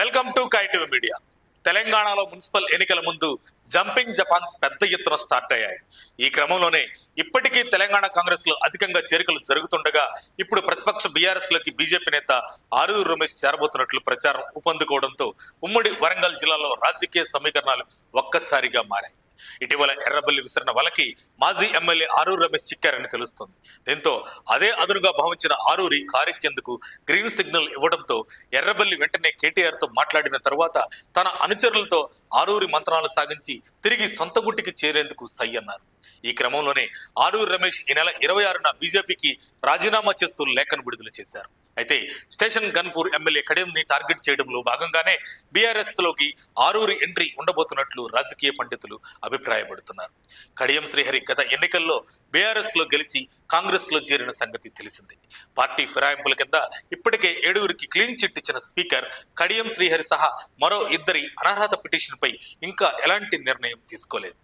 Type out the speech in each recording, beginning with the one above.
Welcome to కైటివ్ media. తెలంగాణలో municipal ఎన్నికల ముందు జంపింగ్ జపాన్స్ పెద్ద ఎత్తున స్టార్ట్ అయ్యాయి. ఈ క్రమంలోనే ఇప్పటికీ తెలంగాణ కాంగ్రెస్ లో అధికంగా చేరికలు జరుగుతుండగా ఇప్పుడు ప్రతిపక్ష బీఆర్ఎస్ లోకి బీజేపీ నేత ఆరూరి రమేష్ చేరబోతున్నట్లు ప్రచారం ఊపందుకోవడంతో ఉమ్మడి వరంగల్ జిల్లాలో రాజకీయ సమీకరణాలు ఒక్కసారిగా మారాయి. ఇటీవల ఎర్రబల్లి విసరణ వలకి మాజీ ఎమ్మెల్యే ఆరూరి రమేష్ చిక్కారని తెలుస్తుంది. దీంతో అదే అదునుగా భావించిన ఆరూరి కారెక్కేందుకు గ్రీన్ సిగ్నల్ ఇవ్వడంతో ఎర్రబల్లి వెంటనే కేటీఆర్ తో మాట్లాడిన తరువాత తన అనుచరులతో ఆరూరి మంత్రాలు సాగించి తిరిగి సొంత గుట్టికి చేరేందుకు సై అన్నారు. ఈ క్రమంలోనే ఆరూరి రమేష్ ఈ నెల 26న బీజేపీకి రాజీనామా చేస్తూ లేఖను విడుదల చేశారు. అయితే స్టేషన్ గన్పూర్ ఎమ్మెల్యే కడియంని టార్గెట్ చేయడంలో భాగంగానే బీఆర్ఎస్ లోకి ఆరూరి ఎంట్రీ ఉండబోతున్నట్లు రాజకీయ పండితులు అభిప్రాయపడుతున్నారు. కడియం శ్రీహరి గత ఎన్నికల్లో బీఆర్ఎస్ లో గెలిచి కాంగ్రెస్ లో చేరిన సంగతి తెలిసింది. పార్టీ ఫిరాయింపుల కింద ఇప్పటికే 7గురికి క్లీన్ చిట్ ఇచ్చిన స్పీకర్ కడియం శ్రీహరి సహా మరో 2 అనర్హత పిటిషన్ పై ఇంకా ఎలాంటి నిర్ణయం తీసుకోలేదు.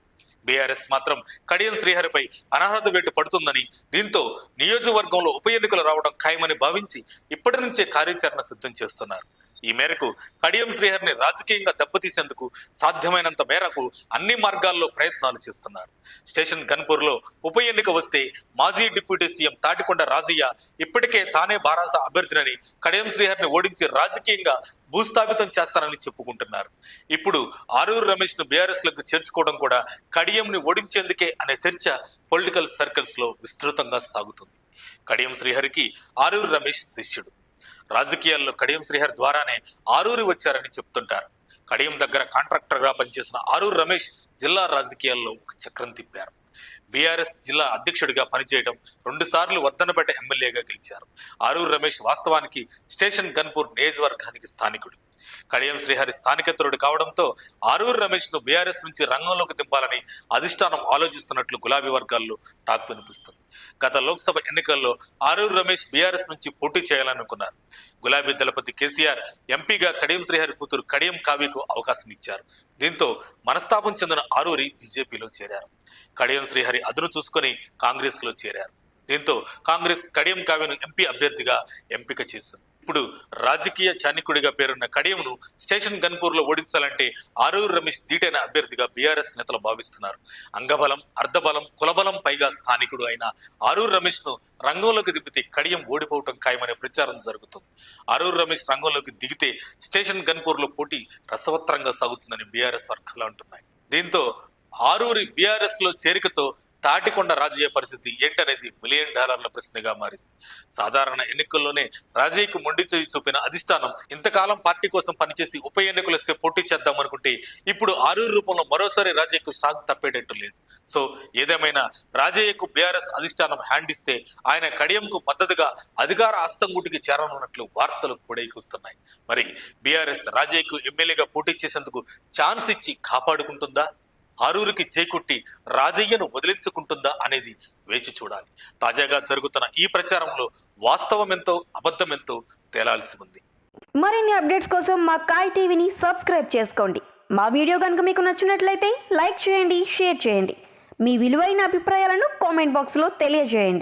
బీఆర్ఎస్ మాత్రం కడియం శ్రీహరిపై అనర్హత వేటు పడుతుందని, దీంతో నియోజకవర్గంలో ఉప ఎన్నికలు రావడం ఖాయమని భావించి ఇప్పటి నుంచే కార్యాచరణ సిద్ధం చేస్తున్నారు. ఈ మేరకు కడియం శ్రీహరిని రాజకీయంగా దెబ్బతీసేందుకు సాధ్యమైనంత మేరకు అన్ని మార్గాల్లో ప్రయత్నాలు చేస్తున్నారు. స్టేషన్ గన్పూర్ లో ఉప ఎన్నిక వస్తే మాజీ డిప్యూటీ సీఎం తాటికొండ రాజయ్య ఇప్పటికే తానే బారాస అభ్యర్థినని కడియం శ్రీహరిని ఓడించి రాజకీయంగా భూస్థాపితం చేస్తానని చెప్పుకుంటున్నారు. ఇప్పుడు ఆరూరి రమేష్ ను బీఆర్ఎస్ లకు చేర్చుకోవడం కూడా కడియంని ఓడించేందుకే అనే చర్చ పొలిటికల్ సర్కిల్స్ లో విస్తృతంగా సాగుతుంది. కడియం శ్రీహరికి ఆరూరి రమేష్ శిష్యుడు. రాజకీయాల్లో కడియం శ్రీహరి ద్వారానే ఆరూరి వచ్చారని చెప్తుంటారు. కడియం దగ్గర కాంట్రాక్టర్ గా పనిచేసిన ఆరూరి రమేష్ జిల్లా రాజకీయాల్లో ఒక చక్రం తిప్పారు. బీఆర్ఎస్ జిల్లా అధ్యక్షుడిగా పనిచేయడం, 2 సార్లు వద్దనపేట ఎమ్మెల్యేగా గెలిచారు. ఆరూరి రమేష్ వాస్తవానికి స్టేషన్ గన్పూర్ నియోజకవర్గానికి స్థానికుడు. కడియం శ్రీహరి స్థానికేతరుడు కావడంతో ఆరూరి రమేష్ ను బీఆర్ఎస్ నుంచి రంగంలోకి దింపాలని అధిష్టానం ఆలోచిస్తున్నట్లు గులాబీ వర్గాల్లో టాక్ వినిపిస్తుంది. గత లోక్సభ ఎన్నికల్లో ఆరూరి రమేష్ బీఆర్ఎస్ నుంచి పోటీ చేయాలనుకున్నారు. గులాబీ దళపతి కేసీఆర్ ఎంపీగా కడియం శ్రీహరి కూతురు కడియం కావ్యకు అవకాశం ఇచ్చారు. దీంతో మనస్తాపం చెందిన ఆరూరి బీజేపీలో చేరారు. కడియం శ్రీహరి అదును చూసుకొని కాంగ్రెస్ లో చేరారు. దీంతో కాంగ్రెస్ కడియం కావ్యను ఎంపీ అభ్యర్థిగా ఎంపిక చేసింది. ఇప్పుడు రాజకీయ చాణికుడిగా పేరున్న కడియంను స్టేషన్ గన్పూర్ లో ఓడించాలంటే ఆరూరి రమేష్ ధీటైన అభ్యర్థిగా బీఆర్ఎస్ నేతలు భావిస్తున్నారు. అంగబలం, అర్ధబలం, కులబలం పైగా స్థానికుడు అయిన ఆరూరి రమేష్ ను రంగంలోకి దిగితే కడియం ఓడిపోవటం ఖాయమనే ప్రచారం జరుగుతుంది. ఆరూరి రమేష్ రంగంలోకి దిగితే స్టేషన్ గన్పూర్ లో పోటీ రసవత్తరంగా సాగుతుందని బీఆర్ఎస్ వర్గాలు అంటున్నాయి. దీంతో ఆరూరి బీఆర్ఎస్ లో చేరికతో తాటికొండ రాజయ్య పరిస్థితి ఏంటనేది $1 మిలియన్ ప్రశ్నగా మారింది. సాధారణ ఎన్నికల్లోనే రాజయ్యకు మొండి చేయి చూపిన అధిష్టానం ఇంతకాలం పార్టీ కోసం పనిచేసి ఉప ఎన్నికలు వస్తే పోటీ చేద్దాం అనుకుంటే ఇప్పుడు ఆరూరి రూపంలో మరోసారి రాజయ్యకు షాక్ తప్పేటట్టు లేదు. సో ఏదేమైనా రాజయ్యకు బీఆర్ఎస్ అధిష్టానం హ్యాండ్ ఇస్తే ఆయన కడియంకు మద్దతుగా అధికార ఆస్తంగుటికి చేరనున్నట్లు వార్తలు కూడైకొస్తున్నాయి. మరి బీఆర్ఎస్ రాజయ్యకు ఎమ్మెల్యేగా పోటీ చేసేందుకు ఛాన్స్ ఇచ్చి కాపాడుకుంటుందా, ఆరూరికి చేకుట్టి రాజయ్యను వదిలించుకుంటుందా అనేది వేచి చూడాలి. తాజాగా జరుగుతున్న ఈ ప్రచారంలో వాస్తవం ఎంతో అబద్ధం ఎంతో తేలాల్సి ఉంది. మరిన్ని అప్డేట్స్ కోసం మా కాయ్ టీవీని సబ్స్క్రైబ్ చేసుకోండి. మా వీడియో కనుక మీకు నచ్చినట్లయితే లైక్ చేయండి, షేర్ చేయండి. మీ విలువైన అభిప్రాయాలను కామెంట్ బాక్స్లో తెలియజేయండి.